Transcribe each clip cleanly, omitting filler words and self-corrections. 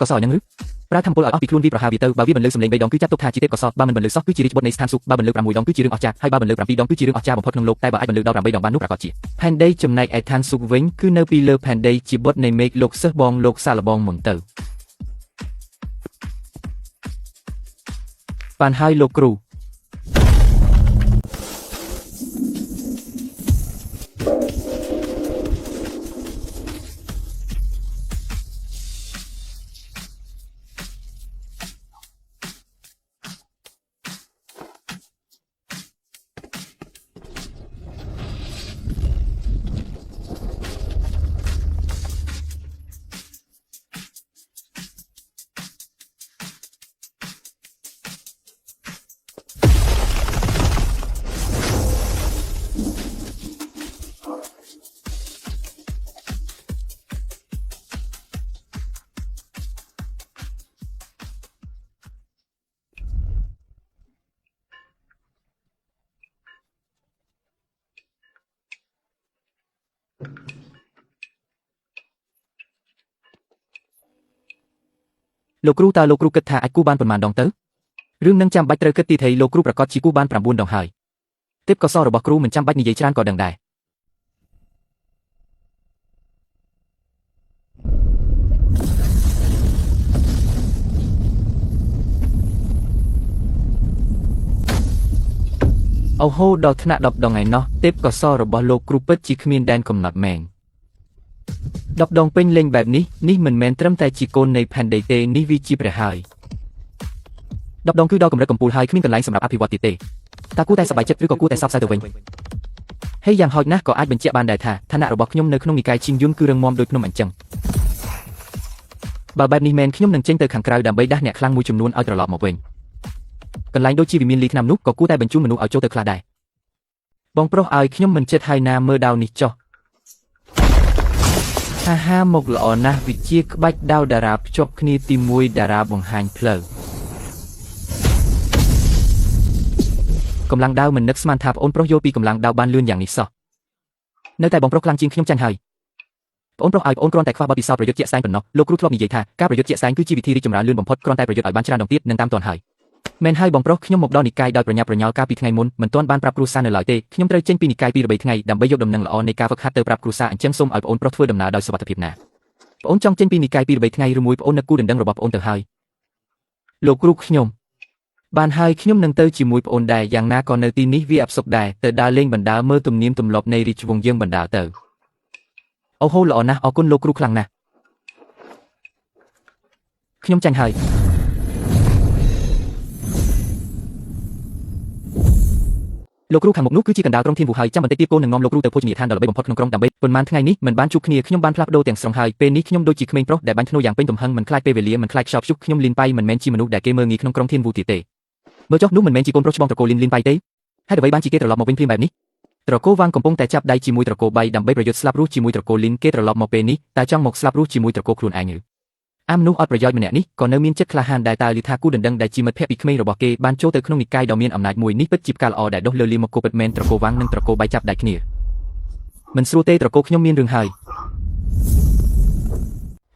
កសយ៉ាងឬប្រើធម្មពលឲ្យអស់ពីខ្លួនវាប្រហាវាទៅបើវាបន្លឺសំឡេង3ដងគឺចាត់ទុកថាជាទេពកសបើមិនបន្លឺសោះគឺជារាជបុត្រនៃស្ថានសួគ៌បើបន្លឺ6ដងគឺជារឿងអស្ចារ្យហើយបើបន្លឺ7ដងគឺជារឿងអស្ចារ្យបំផុតក្នុងលោកតែបើអាចបន្លឺដល់8ដងបាននោះប្រាកដជាផែនដីចំណែកឯឋានសួគ៌វិញគឺនៅពីលើផែនដីជាបុត្រនៃមេឃលោកសិស្សបងលោកសាឡបងមុនទៅបានហើយលោកគ្រូលោកគ្រូតើលោកគ្រូគិតថាអាចគូបានប៉ុន្មានដងទៅរឿងនឹងចាំបាច់ត្រូវគិតទីថៃលោកគ្រូប្រកាសជាគូបាន9ដងហើយទេពកោសល្យរបស់គ្រូមិនចាំបាច់និយាយច្រើនក៏ដឹងដែរអូហូដល់ថ្នាក់10ដងឯណោះទេពកោសល្យរបស់លោកគ្រូពិតជាគ្មានដែនកំណត់មែន10ដងពេញលេងបែបនេះមិនមែនត្រឹមតែជាកូននៃផែនដីទេនេះវាជាព្រះហើយ10ដងគឺដល់កម្រិតកំពូលហើយគ្មានកន្លែងសម្រាប់អភិវឌ្ឍទៀតទេតើគួរតែសប្បាយចិត្តឬក៏គួរតែសោកសៅទៅវិញហើយយ៉ាងហោចណាស់ក៏អាចបញ្ជាក់បានដែរថាឋានៈរបស់ខ្ញុំនៅក្នុងនិកាយឈីងយុនគឺរឹងមាំដូចភ្នំអញ្ចឹងបើបែបនេះមែនខ្ញុំនឹងចេញទៅខាងក្រៅដើម្បីដាស់អ្នកខ្លាំងមួយចំនួនឲ្យត្រឡប់មកវិញកន្លែងដូចជាវិមានលីឆ្នាំនោះក៏គួរតែបញ្ជូនមនុស្សឲ្យចូលទៅខ្លះដែរបងប្រុសឲ្យខ្ញុំមិនចិត្តហើយណាមើលដាវនេះចុះហាមកល្អណាស់វិជាក្បាច់ដាវតារាភ្ជាប់គ្នាទី1តារាបង្ហាញផ្លូវកម្លាំងដាវមិននឹកស្មានថាប្អូនប្រុសយល់ពីកម្លាំងដាវបានលឿនយ៉ាងនេះសោះនៅតែបងប្រុសខ្លាំងជាងខ្ញុំចាញ់ហើយប្អូនប្រុសឲ្យប្អូនគ្រាន់តែខ្វះបទពិសោធន៍ប្រយុទ្ធជាក់ស្ដែងប៉ុណ្ណោះលោកគ្រូធ្លាប់និយាយថាការប្រយុទ្ធជាក់ស្ដែងគឺជាវិធីរីកចម្រើនលឿនបំផុតគ្រាន់តែប្រយុទ្ធឲ្យបានច្រើនដងទៀតនឹងតាមទាន់ហើយមែនហើយបងប្រុសខ្ញុំមកដល់និកាយដោយប្រញាប់ប្រញាល់កាលពីថ្ងៃមុនមិនទាន់បានប្រាប់គ្រួសារនៅឡើយទេខ្ញុំត្រូវចេញពីនិកាយ2 3ថ្ងៃដើម្បីយកដំណឹងល្អនៃការហ្វឹកហាត់ទៅប្រាប់គ្រួសារអញ្ចឹងសូមឲ្យប្អូនប្រុសធ្វើដំណើរដោយសុវត្ថិភាពណាប្អូនចង់ចេញពីនិកាយ2 3ថ្ងៃឬមួយប្អូននឹកគូដណ្ដឹងរបស់ប្អូនទៅហើយលោកគ្រូខ្ញុំបានហើយខ្ញុំនឹងទៅជាមួយប្អូនដែរយ៉ាងណាក៏នៅទីនេះវាអផ្សុកដែរទៅដើរលេងបណ្ដាមើលទំនៀមទម្លាប់នៃរាជវង្សយើងបណ្ដាទៅអូហូល្អណាស់អរគុណលោកគ្រូខ្លាំងណាស់ខ្ញុំចាញ់ហើយលោកគ្រូខាងមុខនោះគឺជាកណ្ដាលក្រុងthiên vũហើយចាំបន្តិចទៀតកូននឹងនាំលោកគ្រូទៅភោជនីយដ្ឋានដ៏ល្បីបំផុតក្នុងក្រុងដើម្បីប៉ុន្មានថ្ងៃនេះមិនបានជួបគ្នាខ្ញុំបានផ្លាស់ប្ដូរទាំងស្រុងហើយពេលនេះខ្ញុំដូចជាក្មេងប្រុសដែលបាញ់ធ្នូយ៉ាងពេញទំហឹងមិនខ្លាចពេលវេលាមិនខ្លាចខ្យល់ព្យុះខ្ញុំលីនប៉ៃមិនមែនជាមនុស្សដែលគេមើលងាយក្នុងក្រុងthiên vũទៀតទេមើលចុះនោះមិនមែនជាកូនប្រុសច្បងត្រកូលលីនប៉ៃទេហេតុអ្វីបានជាគេត្រឡប់មកវិញភ្លាមបែបនេះត្រកូលវាងកំពុងតែចាប់ដៃជាមួយត្រកូលបៃដើម្បីប្រយុទ្ធស្លាប់រស់ជាមួយត្រកូលលីនគេត្រឡប់មកពេលនេះតែចង់មកស្លាប់រស់ជាមួយត្រកូលខ្លួនឯងឬអាមនុស្សអត់ប្រយោជន៍ម្នាក់នេះក៏នៅមានចិត្តក្លាហានដែលតើលីថាគូដណ្ដឹងដែលជាមិត្តភក្តិពីក្មេងរបស់គេបានចូលទៅក្នុងនិកាយដ៏មានអំណាចមួយនេះពិតជាការល្អដែលដុសលើលីមកគោពិតមែនត្រកូលវាងនិងត្រកូលបៃចាប់ដៃគ្នាមិនស្រួលទេត្រកូលខ្ញុំមានរឿងហើយ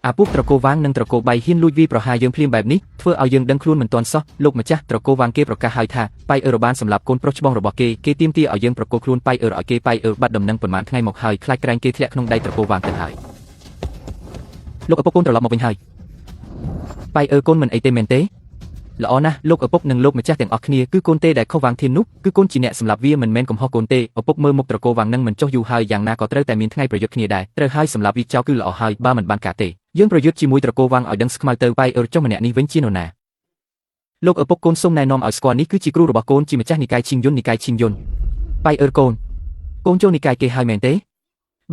អាពួកត្រកូលវាងនិងត្រកូលបៃហ៊ានលួចវាយប្រហារយើងភ្លាមបែបនេះធ្វើឲ្យយើងដឹងខ្លួនមិនទាន់សោះលោកម្ចាស់ត្រកូលវាងគេប្រកាសហើយថាប៉ៃអឺរ៉ូបានសម្លាប់កូនប្រុសច្បងរបស់គេទាមទារឲ្យយើងប្រកល់ខ្លួនប៉ៃអឺរ៉ូឲ្យគេប៉ៃអឺបាត់ដំណឹងប៉ុន្មានថ្ងៃមកហើយខ្លាចក្រែងគេធ្លាក់ក្នុងដៃត្រកូលវាងទៅហើយលោកឪពុកកូនត្រឡប់មកវិញហើយប៉ៃអឺកូនមិនអីទេមែនទេល្អណាស់លោកឪពុកនិងលោកម្ចាស់ទាំងអស់គ្នាគឺកូនទេដែលខុសវាងធាននោះគឺកូនជាអ្នកសម្លាប់វាមិនមែនកំហុសកូនទេឪពុកមើលមុខត្រកូលវាងនឹងមិនចុះយូរហើយយ៉ាងណាក៏ត្រូវតែមានថ្ងៃប្រយុទ្ធគ្នាដែរត្រូវហើយសម្លាប់វាចោលគឺល្អហើយបើមិនបានការទេយើងប្រយុទ្ធជាមួយត្រកូលវាងឲ្យដឹងស្ខ្មៅទៅប៉ៃអឺចុះម្នាក់នេះវិញជានរណាលោកឪពុកកូនសូមណែនាំឲ្យស្គាល់នេះគឺជាគ្រូរបស់កូនជាម្ចាស់និកាយឈីងយុនប៉ៃអឺកូនចូលនិកាយគេហើយមែនទេ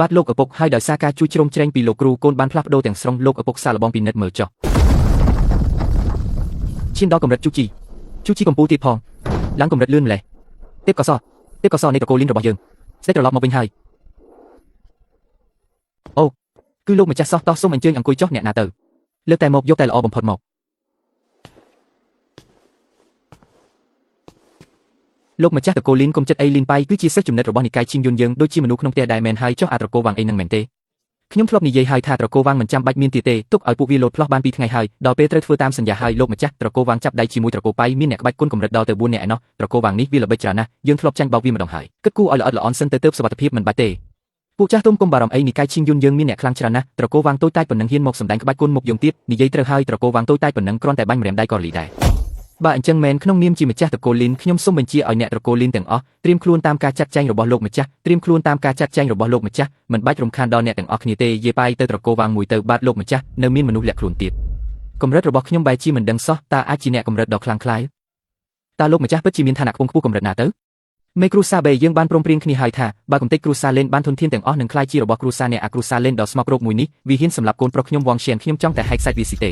បាទលោកឪពុកហើយដោយសារការជួយជ្រោមជ្រែងពីលោកគ្រូកូនបានផ្លាស់ប្ដូរទាំងស្រុងលោកឪពុកសាឡបងពិនិត្យមើលចុះឈានដល់កម្រិតជូជីកំពូលទៀតផងឡើងកម្រិតលឿនម្លេះទេពកោសល្យនៃត្រកូលលីនរបស់យើងស្ដេចត្រឡប់មកវិញហើយអូគឺលោកម្ចាស់សោះតោះសូមអញ្ជើញអង្គុយចុះអ្នកណាទៅលើកតែមកយកតែល្អបំផុតមកលោកម្ចាស់ត្រកូលលីនកុំចិត្តអីលីនប៉ៃគឺជាសិស្សចំណិតរបស់និកាយឈីងយុនយើងដូចជាមនុស្សក្នុងផ្ទះដែរមែនហើយចុះអាត្រកូលវាងអីនឹងមែនទេ ខ្ញុំធ្លាប់និយាយហើយថាត្រកូលវាងមិនចាំបាច់មានទៀតទេទុកឲ្យពួកវាលោតផ្លោះបាន2ថ្ងៃហើយដល់ពេលត្រូវធ្វើតាមសញ្ញាហើយលោកម្ចាស់ត្រកូលវាងចាប់ដៃជាមួយត្រកូលប៉ៃមានអ្នកក្បាច់គុណកម្រិតដល់ទៅ4នាក់ឯណោះត្រកូលវាងនេះវាល្បិចច្រើនណាស់យើងធ្លាប់ចាញ់បោកវាម្ដងហើយគិតគូរឲ្យល្អិតល្អន់សិនទៅទើបសុវត្ថិភាពមិនបាច់ទេពួកចាស់ទុំកុំបារម្ភអីនិកាយឈីងយុនយើងមានអ្នកខ្លាំងច្រើនណាស់ត្រកូលវាងតូចតាចប៉ុណ្ណឹងហ៊ានមកសម្ដែងក្បាច់គុណមុខយងទៀតនិយាយត្រូវហើយត្រកូលវាងតូចតាចប៉ុណ្ណឹងគ្រាន់តែបាញ់ម្រាមដៃក៏លីដែរបើអញ្ចឹងមែនក្នុងនាមជាម្ចាស់ត្រកូលលីនខ្ញុំសូមបញ្ជាឲ្យអ្នកត្រកូលលីនទាំងអស់ត្រៀមខ្លួនតាមការចាត់ចែងរបស់លោកម្ចាស់ត្រៀមខ្លួនតាមការចាត់ចែងរបស់លោកម្ចាស់មិនបាច់រំខានដល់អ្នកទាំងអស់គ្នាទេយាបាយទៅត្រកូលវាងមួយទៅបាទលោកម្ចាស់នៅមានមនុស្សលាក់ខ្លួនទៀតកម្រិតរបស់ខ្ញុំបែរជាមិនដឹងសោះតើអាចជាអ្នកកម្រិតដ៏ខ្លាំងក្លាតើលោកម្ចាស់ពិតជាមានឋានៈខ្ពង់ខ្ពស់កម្រិតណាទៅមេគ្រូសាបេយើងបានព្រមព្រៀងគ្នាហើយថាបើកំទេចគ្រូសាលេនបានធនធានទាំងអស់នឹងក្លាយជារបស់គ្រូសាអ្នកអាគ្រូសាលេនដ៏ស្មោករោគមួយនេះវាហ៊ានសម្លាប់កូនប្រុសខ្ញុំវងឈៀនខ្ញុំចង់តែហែកសាច់វាស៊ីទេ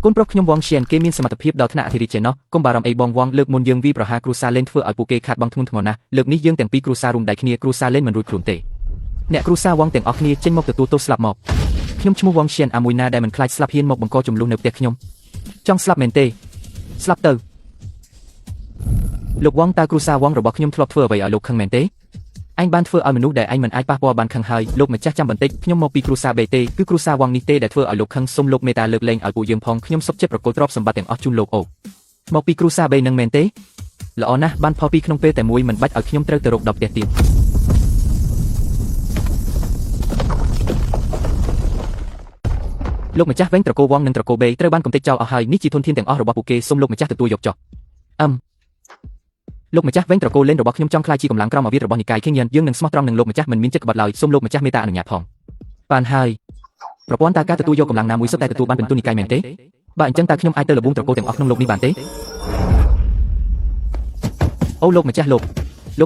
កូនប្រុសខ្ញុំវងឈៀនគេមានសមត្ថភាពដល់ថ្នាក់អធិរាជឯណោះកុំបារម្ភអីបងវងលើកមុនយើងវាប្រហារគ្រូសាលេនធ្វើឲ្យពួកគេខាតបង់ធ្ងន់ធ្ងរណាស់លើកនេះយើងទាំងពីរគ្រូសារួមដៃគ្នាគ្រូសាលេនមិនរួចខ្លួនទេអ្នកគ្រូសាវងទាំងអស់គ្នាចេញមកទទួលទោសស្លាប់មកខ្ញុំឈ្មោះវងឈៀនអាមួយណាដែលមិនខ្លាចស្លាប់ហ៊ានមកបង្កចំនួននៅផ្ទះខ្ញុំចង់ស្លាប់មែនទេស្លាប់ទៅលោកវងតើគ្រូសាវងរបស់ខ្ញុំធ្លាប់ធ្វើអ្វីឲ្យលោកខឹងមែនទេអញបានធ្វើឲ្យមនុស្សដែលអញមិនអាចប៉ះពាល់បានខឹងហើយលោកម្ចាស់ចាំបន្តិចខ្ញុំមកពីគ្រូសាបេទេគឺគ្រូសាវងនេះទេដែលធ្វើឲ្យលោកខឹងសូមលោកមេត្តាលើកលែងឲ្យពួកយើងផងខ្ញុំសុខចិត្តប្រគល់ទ្រព្យសម្បត្តិទាំងអស់ជូនលោកអូមកពីគ្រូសាបេនឹងមែនទេល្អណាស់បានផលពីក្នុងពេលតែមួយមិនបាច់ឲ្យខ្ញុំត្រូវទៅរកដល់ផ្ទះទៀតលោកម្ចាស់វិញត្រកូលវងនិងត្រកូលបេត្រូវបានកំទេចចោលអស់ហើយនេះជាធនធានទាំងអស់របស់ពួកគេសូមលោកម្ចាស់ទទួលយកចុះលោកម្ចាស់វិញត្រកូលលេនរបស់ខ្ញុំចង់ខ្លាយជាកម្លាំងក្រមអាវុធរបស់និកាយខេងយិនយើងនឹងស្មោះត្រង់នឹងលោកម្ចាស់មិនមានចិត្តក្បត់ឡើយសូមលោកម្ចាស់មេត្តាអនុញ្ញាតផងបានហើយប្រព័ន្ធតើការទទួលយកកម្លាំងណាមួយសុទ្ធតែទទួលបានពិន្ទុនិកាយមែនទេបើអញ្ចឹងតើខ្ញុំអាចទៅលបួងត្រកូលទាំងអស់ក្នុងលោកនេះបានទេអូលោកម្ចាស់លោក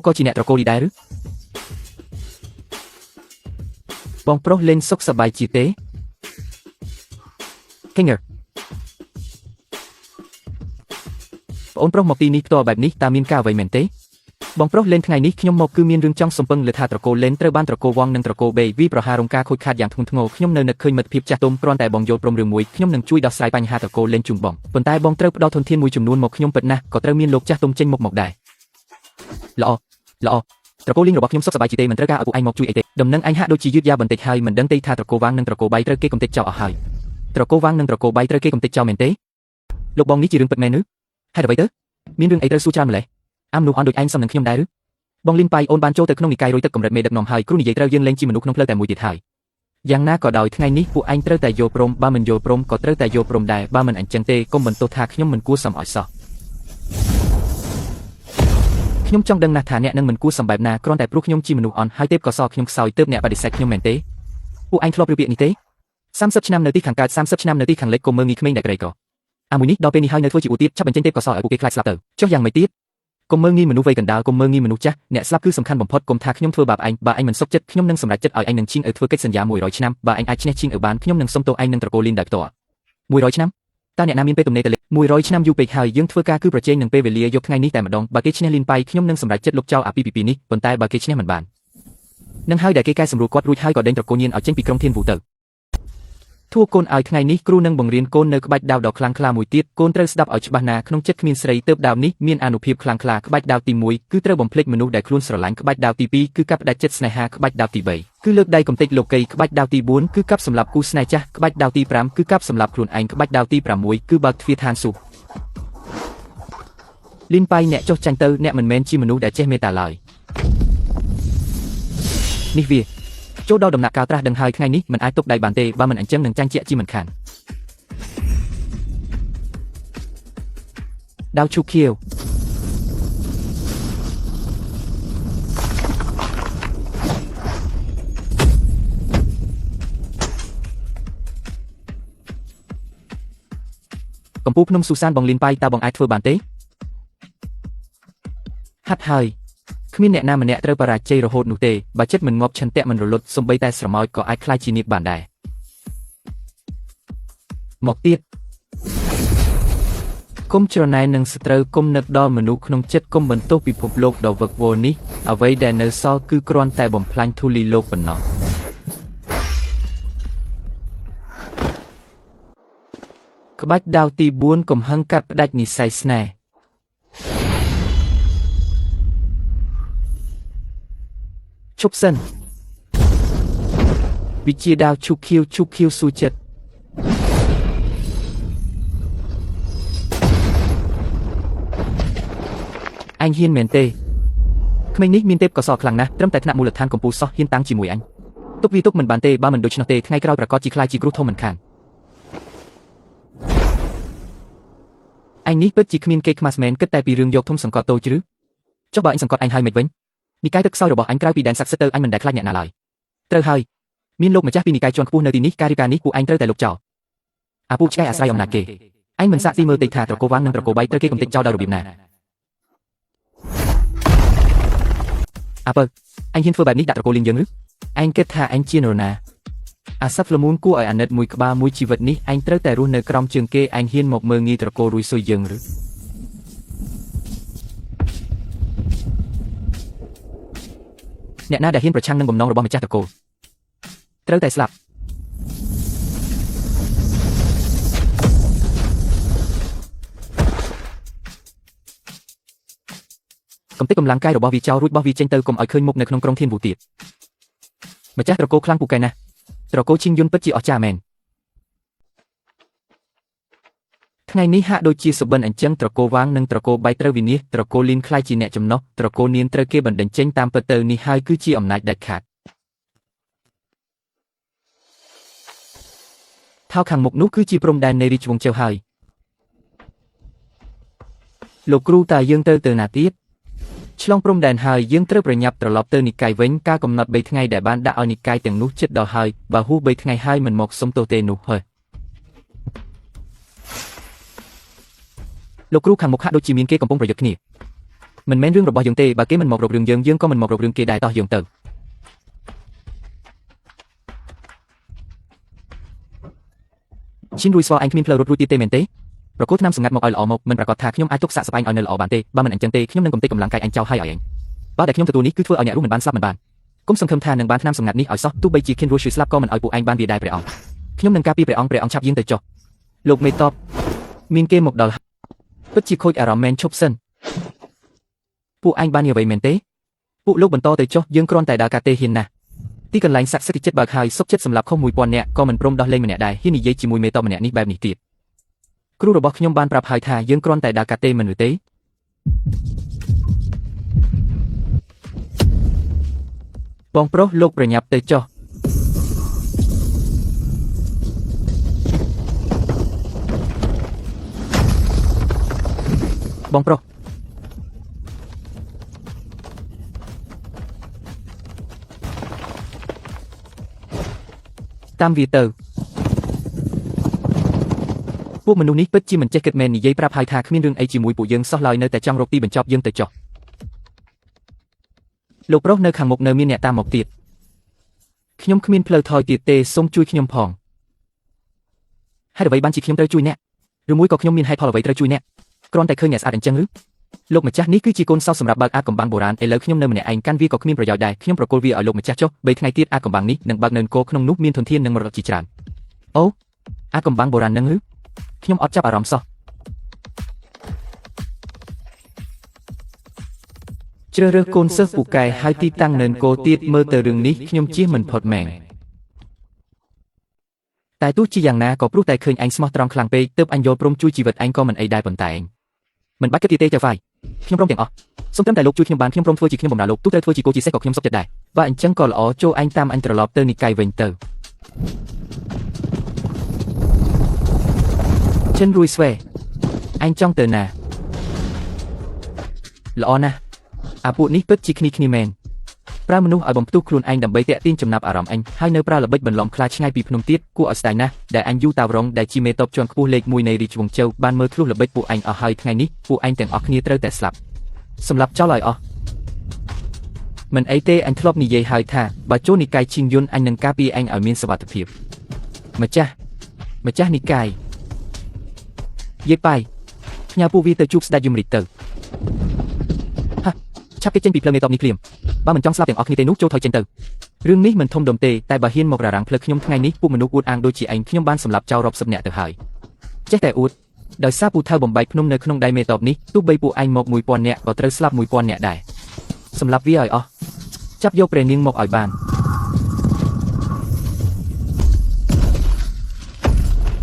ក៏ជាអ្នកត្រកូលនេះដែរឬបងប្រុសលេងសុខសប្បាយជាទេខេងបងប្រុសមកទីនេះផ្ទាល់បែបនេះតើមានការអ្វីមែនទេបងប្រុសលេនថ្ងៃនេះខ្ញុំមកគឺមានរឿងចង់សំពឹងលើថាត្រកូលលេនត្រូវបានត្រកូលវងនិងត្រកូលបេវីប្រហាររងការខូចខាតយ៉ាងធ្ងន់ធ្ងរខ្ញុំនៅនឹកឃើញមិត្តភាពចាស់ទុំគ្រាន់តែបងយល់ព្រមរឿងមួយខ្ញុំនឹងជួយដោះស្រាយបញ្ហាត្រកូលលេនជូនបងប៉ុន្តែបងត្រូវផ្ដល់ធនធានមួយចំនួនមកខ្ញុំពិតណាស់ក៏ត្រូវមានលោកចាស់ទុំចេញមុខមកដែរល្អត្រកូលលេងរបស់ខ្ញុំសុខសប្បាយជាទេមិនត្រូវការឲ្យពួកឯងមកជួយអីទេដំណឹងអញហាក់ដូចជាយឺតយ៉ាវបន្តិចហើយមិនដឹងទេថាត្រកូលវាងនិងត្រកូលបៃត្រូវគេកំទេចចោលអស់ហើយត្រកូលវាងនិងត្រកូលបៃត្រូវគេកំទេចចោលមែនទេលោកបងនេះជារឿងពិតមែនឬហេតុអ្វីទៅមានរឿងអីត្រូវសួរច្រើនម្ល៉េះអាមនុស្សអន់ដូចឯងសំនឹងខ្ញុំដែរឬបងលីនប៉ៃអូនបានចូលទៅក្នុងនិកាយរួយទឹកកម្រិតមេដឹកនាំហើយគ្រូនិយាយត្រូវយើងលែងជាមនុស្សក្នុងផ្លូវតែមួយទៀតហើយយ៉ាងណាក៏ដោយថ្ងៃនេះពួកឯងត្រូវតែយល់ព្រមបើមិនយល់ព្រមក៏ត្រូវតែយល់ព្រមដែរបើមិនអញ្ចឹងទេកុំបន្ទោសថាខ្ញុំមិនគួរសមឲ្យសោះខ្ញុំចង់ដឹងណាស់ថាអ្នកនឹងមិនគួរសមបែបណាគ្រាន់តែព្រោះខ្ញុំជាមនុស្សអន់ហើយទេពក៏សខ្ញុំខ្សោយទើបអ្នកបដិសេធខ្ញុំមែនទេពួកឯងធ្លាប់រៀបពាក្យនេះទេ30ឆ្នាំនៅទីខាងកើត30ឆ្នាំនៅទីខាងលិចកុំមើលងាយក្មេងដែលក្រីក្រអាមួយនេះដល់ពេលនេះហើយនៅធ្វើជាឧទាបចាប់បញ្ចេញទេពក៏សឲ្យពួកគេខ្លាចស្លាប់ទៅចុះយ៉ាងម៉េចទៀតកុំមើលងាយមនុស្សវ័យកណ្ដាលកុំមើលងាយមនុស្សចាស់អ្នកស្លាប់គឺសំខាន់បំផុតកុំថាខ្ញុំធ្វើបាបឯងបើឯងមិនសុខចិត្តខ្ញុំនឹងសម្រេចចិត្តឲ្យឯងនឹងឈៀងឲ្យធ្វើកិច្ចសន្យា100ឆ្នាំបើឯងអាចឈ្នះឈៀងឲ្យបានខ្ញុំនឹងសុំទោសឯងនឹងត្រកូលលីនដោយផ្ទាល់100ឆ្នាំតើអ្នកណាមានពេលទំនេរទៅលេ100ឆ្នាំយូរពេកហើយយើងធ្វើការគឺប្រជែងនឹងពេលវេលាយកថ្ងៃនេះតែម្ដងបើគេឈ្នះលីនប៉ៃខ្ញុំនឹងសម្រេចចិត្តលុបចោលអាពីពីនេះប៉ុន្តែបើគេឈ្នះមិនបាននឹងហើយដែលគេកែសម្រួលគាត់រួចហើយក៏ដេញត្រកូលញៀនឲ្យចេញពីក្រុងធានវូទៅធួកូនឲ្យថ្ងៃនេះគ្រូនឹងបង្រៀនកូននៅក្បាច់ដាវដ៏ខ្លាំងក្លាមួយទៀតកូនត្រូវស្ដាប់ឲ្យច្បាស់ណាក្នុងចិត្តគ្មានស្រីទើបដាវនេះមានអានុភាពខ្លាំងក្លាក្បាច់ដាវទី1គឺត្រូវបំភ្លេចមនុស្សដែលខ្លួនស្រឡាញ់ក្បាច់ដាវទី2គឺកាប់ផ្ដាច់ចិត្តស្នេហាក្បាច់ដាវទី3គឺលើកដៃកំទេចលោកីក្បាច់ដាវទី4គឺកាប់សម្លាប់គូស្នេហ៍ចាស់ក្បាច់ដាវទី5គឺកាប់សម្លាប់ខ្លួនឯងក្បាច់ដាវទី6គឺបើកទ្វារឋានសួគ៌លីនប៉ៃអ្នកចុះចាញ់ទៅអ្នកមិនមែនជាមនុស្សដែលចេះមេត្តាឡើយនេះវាចូលដល់ដំណាក់កាលត្រាស់ដឹងហើយថ្ងៃនេះមិនអាចទុកដៃបានទេបើមិនអញ្ចឹងនឹងចាញ់ជាក់ជាមិនខានដាវឈូខៀវកំពូលភ្នំស៊ូសានបងលីនប៉ៃតើបងអាចធ្វើបានទេហាត់ហើយគ្មានអ្នកណាម្នាក់ត្រូវបរាជ័យរហូតនោះទេបើចិត្តមិនងាប់ឆន្ទៈមិនរលត់សូម្បីតែស្រមោចក៏អាចខ្លាចជានាគបានដែរមកទៀតគុំច្រណែននឹងសត្រូវគុំនឹកដល់មនុស្សក្នុងចិត្តគុំបន្ទោសពិភពលោកដ៏វឹកវរនេះអ្វីដែលនៅសល់គឺគ្រាន់តែបំផ្លាញធូលីលោកប៉ុណ្ណោះក្បាច់ដាវទី4កំហឹងកាត់ផ្ដាច់និស្ស័យស្នេហ៍ឈប់សិន វិជាដាវឈូខៀវស៊ូចិត្តអញហ៊ានមែនទេក្មេងនេះមានទេពកោសល្យខ្លាំងណាស់ត្រឹមតែថ្នាក់មូលដ្ឋានកម្ពុជាសោះហ៊ានតាំងជាមួយអញទុកវាទុកមិនបានទេបើមិនដូច្នោះទេថ្ងៃក្រោយប្រកាសជាខ្លាចជាគ្រោះធំមិនខានអញនេះពិតជាគ្មានគេខ្មាស់មែនគិតតែពីរឿងយកធំសង្កត់តូចឬចុះបើអញសង្កត់អញហើយមិនវិញនិកាយទឹកខ្សោយរបស់អញក្រៅពីដែនស័ក្តិសិទ្ធិទៅអញមិនដែលខ្លាចអ្នកណាឡើយត្រូវហើយមានលោកម្ចាស់ពីនិកាយជាន់ខ្ពស់នៅទីនេះការរៀបការនេះពួកអញត្រូវតែលុបចោលអាពួកឆ្កែអាស្រ័យអំណាចគេអញមិនសាកស៊ីមើលតិចថាត្រកូលវាងនិងត្រកូលបៃត្រូវគេកំទេចចោលដោយរបៀបណាអាពើអញហ៊ានធ្វើបែបនេះដាក់ត្រកូលលៀងយើងឬអញគិតថាអញជានរណាអាសាហ្វ្លមូនគួរឲ្យអាណិតមួយក្បាលមួយជីវិតនេះអញត្រូវតែរស់នៅក្រោមជើងគេអញហ៊ានមកមើលងាយត្រកូលរួយស៊ុយយើងឬអ្នកណាដែលហ៊ានប្រឆាំងនឹងបំណងរបស់ម្ចាស់ត្រកូលត្រូវតែស្លាប់កំទេចកម្លាំងកាយរបស់វាចោលរួចបោះវាចេញទៅកុំឲ្យឃើញមុខនៅក្នុងក្រុងធានវូទៀតម្ចាស់ត្រកូលខ្លាំងពូកែណាស់ត្រកូលឈិងយុនពិតជាអស្ចារ្យមែនថ្ងៃនេះហាក់ដូចជាសុបិនអញ្ចឹងត្រកូលវាងនិងត្រកូលបៃត្រូវវិនិច្ឆ័យត្រកូលលៀនខ្លាយជាអ្នកចំណោះត្រកូលនានត្រូវគេបណ្តេញចេញតាមពិតទៅនេះហើយគឺជាអំណាចដាច់ខាតថៅខាងមុខនោះគឺជាព្រំដែននៃរាជវង្សជើហើយលោកគ្រូតើយើងទៅណាទៀតឆ្លងព្រំដែនហើយយើងត្រូវប្រញាប់ត្រឡប់ទៅនិកាយវិញការកំណត់3ថ្ងៃដែលបានដាក់ឲ្យនិកាយទាំងនោះជិតដល់ហើយបើហួស3ថ្ងៃហើយមិនមកសុំទោសទេនោះហើយលោកគ្រូខាងមុខហាក់ដូចជាមានគេកំពុងប្រយុទ្ធគ្នាមិនមែនរឿងរបស់យើងទេបើគេមិនមករករឿងយើងក៏មិនមករករឿងគេដែរតោះយើងទៅឈិនរួយស្វល់អញគ្មានផ្លូវរត់រួចទៀតទេមែនទេប្រកួតឆ្នាំសម្ងាត់មកឲ្យល្អមកមិនប្រកាសថាខ្ញុំអាចទុកសាកសបែងឲ្យនៅល្អបានទេបើមិនអញ្ចឹងទេខ្ញុំនឹងកំទេចកម្លាំងកាយអញចោលឲ្យឯងបើដែលខ្ញុំទទួលនេះគឺធ្វើឲ្យអ្នករស់មិនបានស្លាប់មិនបានគុំសង្ឃឹមថានឹងបានឆ្នាំសម្ងាត់នេះឲ្យសោះទោះបីជាខិនរួយស្លាប់ក៏មិនឲ្យពួកឯងបានវាដែរព្រះអង្គខ្ញុំនឹងការពារព្រះអង្គឆាប់យាងទៅចុះលោកមេតបមានគេមកដល់ពិតជាខូចអារម្មណ៍មែនឈប់សិនពួកឯងបាននិយាយអ្វីមែនទេពួកលោកបន្តទៅចុះយើងគ្រាន់តែដើរកាទេហ៊ានណាស់ទីកន្លែងស័ក្តិសិទ្ធិចិត្តបើកហើយសុកចិត្តសម្រាប់ខុស1000នាក់ក៏មិនព្រមដោះលែងម្នាក់ដែរហ៊ាននិយាយជាមួយមេតបម្នាក់នេះបែបនេះទៀតគ្រូរបស់ខ្ញុំបានប្រាប់ហើយថាយើងគ្រាន់តែដើរកាទេមិនឬទេបងប្រុសលោកប្រញាប់ទៅចុះបងប្រុសតាមវាទៅពួកមនុស្សនេះពិតជាមិនចេះគិតមែននិយាយប្រាប់ហើយថាគ្មានរឿងអីជាមួយពួកយើងសោះឡើយនៅតែចង់រកទីបញ្ចប់យើងទៅចុះលោកប្រុសនៅខាងមុខនៅមានអ្នកតាមមកទៀតខ្ញុំគ្មានផ្លូវថយទៀតទេសូមជួយខ្ញុំផងហេតុអ្វីបានជាខ្ញុំត្រូវជួយអ្នកឬមួយក៏ខ្ញុំមានហេតុផលអ្វីត្រូវជួយអ្នកគ្រាន់តែឃើញអ្នកស្អាតអញ្ចឹងឬលោកម្ចាស់នេះគឺជាកូនសោសម្រាប់បើកអាកំបាំងបុរាណឥឡូវខ្ញុំនៅម្នាក់ឯងកាន់វាក៏គ្មានប្រយោជន៍ដែរខ្ញុំប្រគល់វាឲ្យលោកម្ចាស់ចុះ3ថ្ងៃទៀតអាកំបាំងនេះនឹងបើកនៅនគរក្នុងនោះមានធនធាននិងមរតកជាច្រើនអូអាកំបាំងបុរាណនឹងឬខ្ញុំអត់ចាប់អារម្មណ៍សោះជ្រើសរើសកូនសិស្សពូកែហើយទីតាំងនៅនគរទៀតមើលទៅរឿងនេះខ្ញុំជៀសមិនផុតមែនតែទោះជាយ៉ាងណាក៏ព្រោះតែឃើញអញស្មោះត្រង់ខ្លាំងពេកទើបអញយល់ព្រមជួយជីវិតអញក៏មិនអីដែរប៉ុន្តែមិនបាច់គិតទៀតទេចៅហ្វាយខ្ញុំព្រមទាំងអស់សូមត្រឹមតែលោកជួយខ្ញុំបានខ្ញុំព្រមធ្វើជាខ្ញុំបម្រើលោកទោះត្រូវធ្វើជាគោជាសេះក៏ខ្ញុំសុខចិត្តដែរបើអញ្ចឹងក៏ល្អចូលអញតាមអញត្រឡប់ទៅនិកាយវិញទៅចិនរួយស្វេអញចង់ទៅណាល្អណាស់អាពួកនេះពិតជាគ្នាមែនប្រើមនុស្សឲ្យបំផ្ទុះខ្លួនឯងដើម្បីទាក់ទាញចំណាប់អារម្មណ៍អញហើយនៅប្រើល្បិចបន្លំខ្លាចឆ្ងាយពីភ្នំទៀតគួរឲ្យស្ដាយណាស់ដែលអញយូតាវរងដែលជាមេតបជាន់ខ្ពស់លេខ1នៃរាជវង្សជើបានមើលធ្លុះល្បិចពួកអញអស់ហើយថ្ងៃនេះពួកអញទាំងអស់គ្នាត្រូវតែស្លាប់សម្លាប់ចោលឲ្យអស់មិនអីទេអញធ្លាប់និយាយហើយថាបើចូលនិកាយឈិងយុនអញនឹងការពារអញឲ្យមានសុវត្ថិភាពម្ចាស់និកាយយាយប៉ៃផ្ញើពួកវាទៅជួបស្ដេចយមរាជទៅឆាប់គេចេញពីផ្លូវមេតបនេះភ្លាមបើមិនចង់ស្លាប់ទាំងអស់គ្នាទេនោះចូលថយចេញទៅរឿងនេះមិនធំដុំទេតែបើហ៊ានមករ៉ាំងផ្លូវខ្ញុំថ្ងៃនេះពួកមនុស្សអួតអាងដូចជាឯងខ្ញុំបានសម្លាប់ចោលរាប់សិបនាក់ទៅហើយចេះតែអួតដោយសារពូថៅបំបែកភ្នំនៅក្នុងដៃមេតបនេះទោះបីពួកឯងមក1000នាក់ក៏ត្រូវស្លាប់1000នាក់ដែរសម្លាប់វាឲ្យអស់ចាប់យកព្រះនាងមកឲ្យបាន